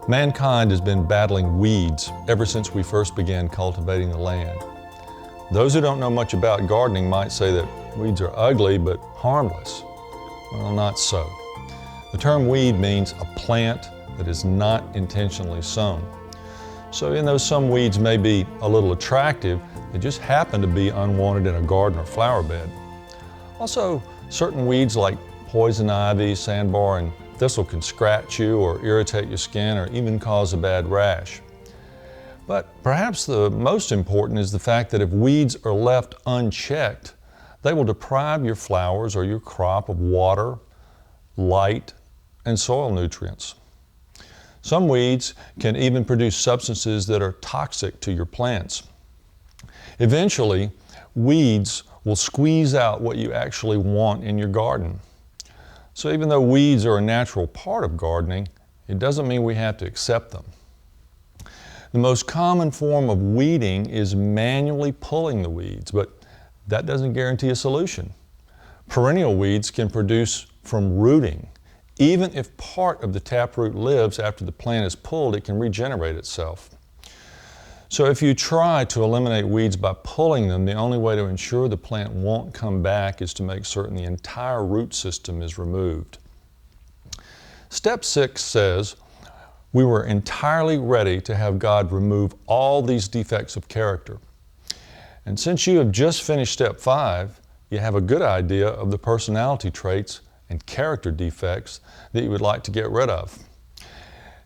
Mankind has been battling weeds ever since we first began cultivating the land. Those who don't know much about gardening might say that weeds are ugly but harmless. Well, not so. The term weed means a plant that is not intentionally sown. So even though some weeds may be a little attractive, they just happen to be unwanted in a garden or flower bed. Also, certain weeds like poison ivy, sandbar, and thistle can scratch you or irritate your skin or even cause a bad rash. But perhaps the most important is the fact that if weeds are left unchecked, they will deprive your flowers or your crop of water, light, and soil nutrients. Some weeds can even produce substances that are toxic to your plants. Eventually, weeds will squeeze out what you actually want in your garden. So even though weeds are a natural part of gardening, it doesn't mean we have to accept them. The most common form of weeding is manually pulling the weeds, but that doesn't guarantee a solution. Perennial weeds can produce from rooting. Even if part of the taproot lives after the plant is pulled, it can regenerate itself. So if you try to eliminate weeds by pulling them, the only way to ensure the plant won't come back is to make certain the entire root system is removed. Step 6 says, we were entirely ready to have God remove all these defects of character. And since you have just finished step 5, you have a good idea of the personality traits and character defects that you would like to get rid of.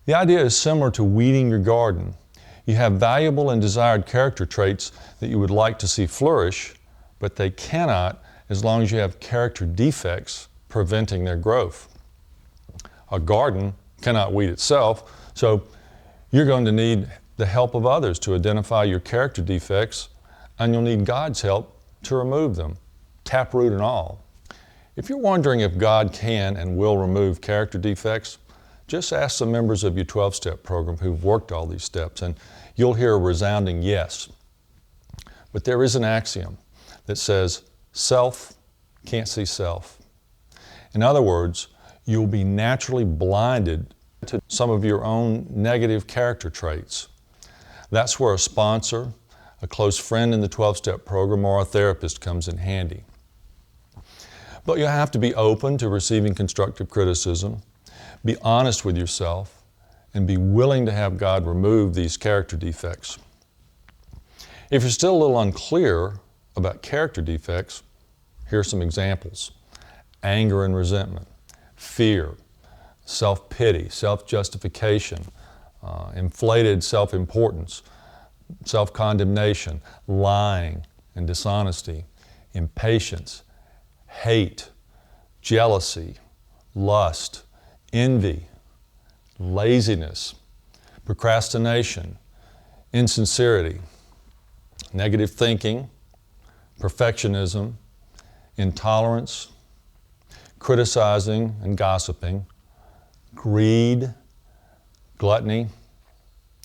The idea is similar to weeding your garden. You have valuable and desired character traits that you would like to see flourish, but they cannot as long as you have character defects preventing their growth. A garden cannot weed itself, so you're going to need the help of others to identify your character defects, and you'll need God's help to remove them, taproot and all. If you're wondering if God can and will remove character defects, just ask some members of your 12-step program who've worked all these steps, and you'll hear a resounding yes. But there is an axiom that says, self can't see self. In other words, you'll be naturally blinded to some of your own negative character traits. That's where a sponsor, a close friend in the 12-step program, or a therapist comes in handy. But you'll have to be open to receiving constructive criticism, be honest with yourself, and be willing to have God remove these character defects. If you're still a little unclear about character defects, here are some examples. Anger and resentment, fear, self-pity, self-justification, inflated self-importance, self-condemnation, lying and dishonesty, impatience, hate, jealousy, lust, envy, laziness, procrastination, insincerity, negative thinking, perfectionism, intolerance, criticizing and gossiping, greed, gluttony,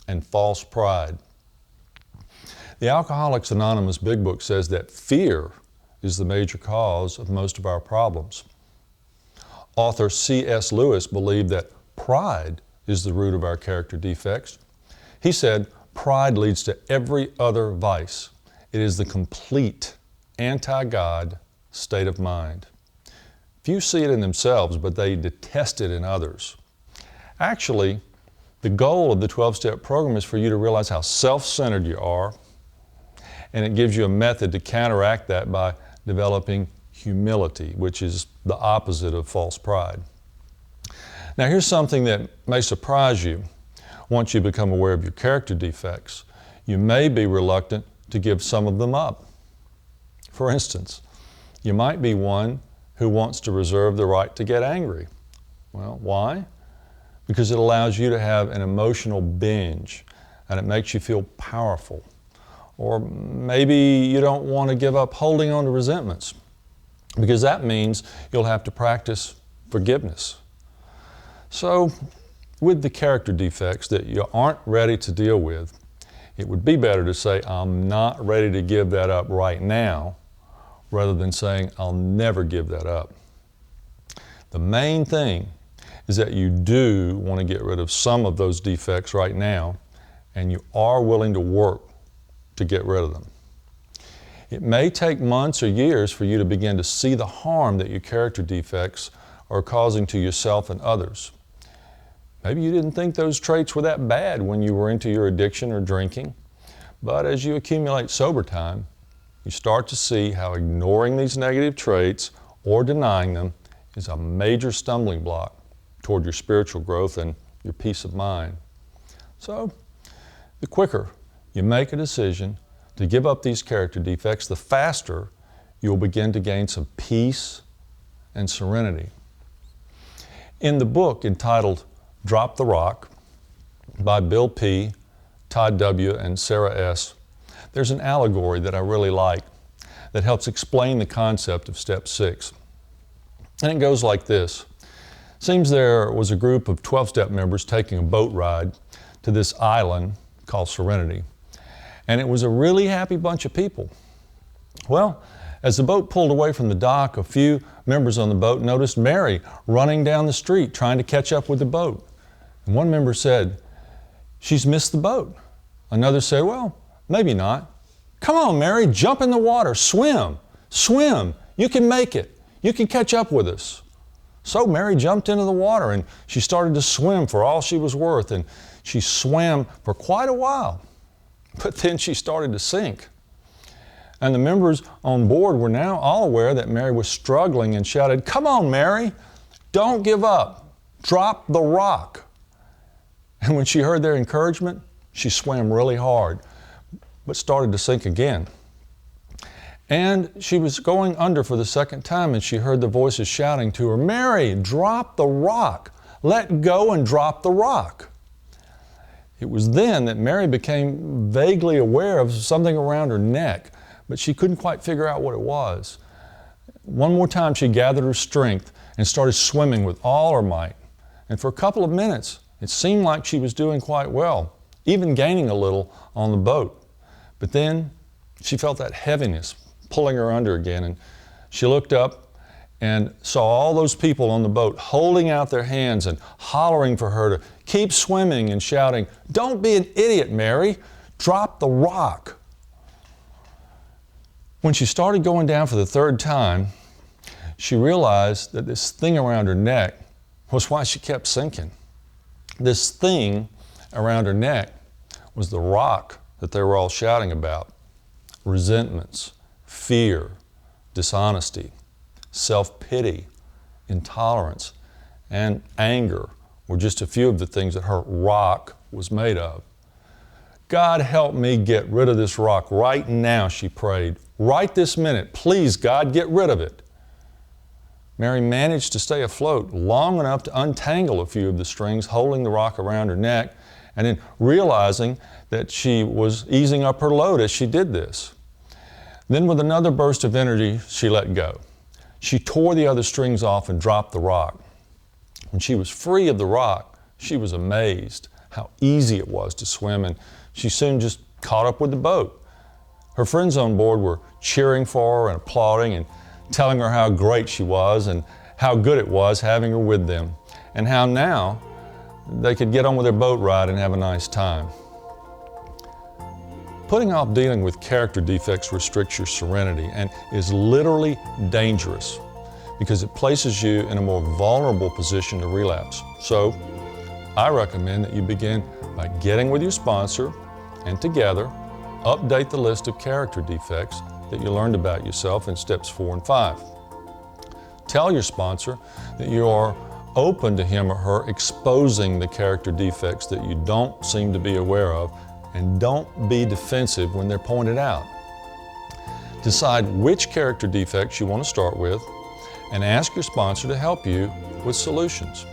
and false pride. The Alcoholics Anonymous Big Book says that fear is the major cause of most of our problems. Author C.S. Lewis believed that pride is the root of our character defects. He said, pride leads to every other vice. It is the complete anti-God state of mind. Few see it in themselves, but they detest it in others. Actually, the goal of the 12-step program is for you to realize how self-centered you are, and it gives you a method to counteract that by developing humility, which is the opposite of false pride. Now here's something that may surprise you. Once you become aware of your character defects, you may be reluctant to give some of them up. For instance, you might be one who wants to reserve the right to get angry. Well, why? Because it allows you to have an emotional binge and it makes you feel powerful. Or maybe you don't want to give up holding on to resentments, because that means you'll have to practice forgiveness. So, with the character defects that you aren't ready to deal with, it would be better to say, I'm not ready to give that up right now, rather than saying, I'll never give that up. The main thing is that you do want to get rid of some of those defects right now, and you are willing to work to get rid of them. It may take months or years for you to begin to see the harm that your character defects are causing to yourself and others. Maybe you didn't think those traits were that bad when you were into your addiction or drinking, but as you accumulate sober time, you start to see how ignoring these negative traits or denying them is a major stumbling block toward your spiritual growth and your peace of mind. So, the quicker you make a decision to give up these character defects, the faster you'll begin to gain some peace and serenity. In the book entitled Drop the Rock by Bill P., Todd W., and Sarah S., there's an allegory that I really like that helps explain the concept of step 6. And it goes like this. Seems there was a group of 12-step members taking a boat ride to this island called Serenity. And it was a really happy bunch of people. Well, as the boat pulled away from the dock, a few members on the boat noticed Mary running down the street trying to catch up with the boat. And one member said, "She's missed the boat." Another said, "Well, maybe not. Come on, Mary, jump in the water, swim, swim. You can make it. You can catch up with us." So Mary jumped into the water and she started to swim for all she was worth, and she swam for quite a while. But then she started to sink. And the members on board were now all aware that Mary was struggling and shouted, "Come on, Mary, don't give up. Drop the rock." And when she heard their encouragement, she swam really hard, but started to sink again. And she was going under for the second time, and she heard the voices shouting to her, "Mary, drop the rock. Let go and drop the rock." It was then that Mary became vaguely aware of something around her neck, but she couldn't quite figure out what it was. One more time she gathered her strength and started swimming with all her might. And for a couple of minutes, it seemed like she was doing quite well, even gaining a little on the boat. But then she felt that heaviness pulling her under again, and she looked up and saw all those people on the boat holding out their hands and hollering for her to keep swimming and shouting, "Don't be an idiot, Mary. Drop the rock." When she started going down for the third time, she realized that this thing around her neck was why she kept sinking. This thing around her neck was the rock that they were all shouting about. Resentments, fear, dishonesty, self-pity, intolerance, and anger were just a few of the things that her rock was made of. "God, help me get rid of this rock right now," she prayed. "Right this minute. Please, God, get rid of it." Mary managed to stay afloat long enough to untangle a few of the strings holding the rock around her neck, and then realizing that she was easing up her load as she did this. Then with another burst of energy, she let go. She tore the other strings off and dropped the rock. When she was free of the rock, she was amazed how easy it was to swim, and she soon just caught up with the boat. Her friends on board were cheering for her and applauding and telling her how great she was and how good it was having her with them, and how now they could get on with their boat ride and have a nice time. Putting off dealing with character defects restricts your serenity and is literally dangerous because it places you in a more vulnerable position to relapse. So, I recommend that you begin by getting with your sponsor and together update the list of character defects that you learned about yourself in steps 4 and 5. Tell your sponsor that you are open to him or her exposing the character defects that you don't seem to be aware of, and don't be defensive when they're pointed out. Decide which character defects you want to start with and ask your sponsor to help you with solutions.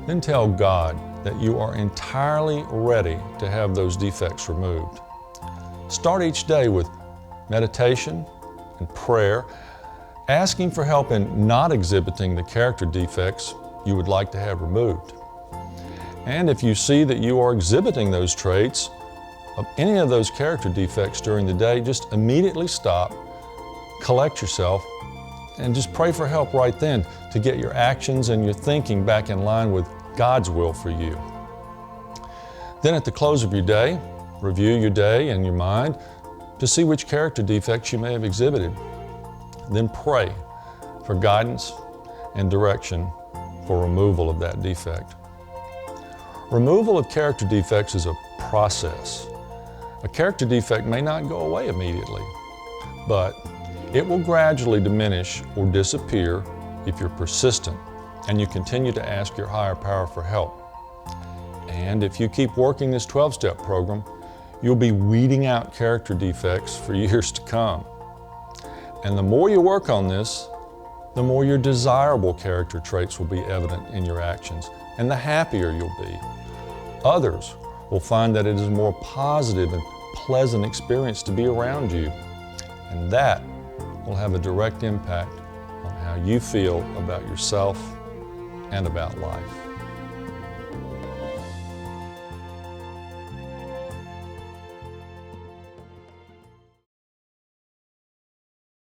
Then tell God that you are entirely ready to have those defects removed. Start each day with meditation and prayer, asking for help in not exhibiting the character defects you would like to have removed. And if you see that you are exhibiting those traits of any of those character defects during the day, just immediately stop, collect yourself, and just pray for help right then to get your actions and your thinking back in line with God's will for you. Then at the close of your day, review your day and your mind to see which character defects you may have exhibited. Then pray for guidance and direction for removal of that defect. Removal of character defects is a process. A character defect may not go away immediately, but it will gradually diminish or disappear if you're persistent and you continue to ask your higher power for help. And if you keep working this 12-step program, you'll be weeding out character defects for years to come. And the more you work on this, the more your desirable character traits will be evident in your actions, and the happier you'll be. Others will find that it is a more positive and pleasant experience to be around you, and that will have a direct impact on how you feel about yourself and about life.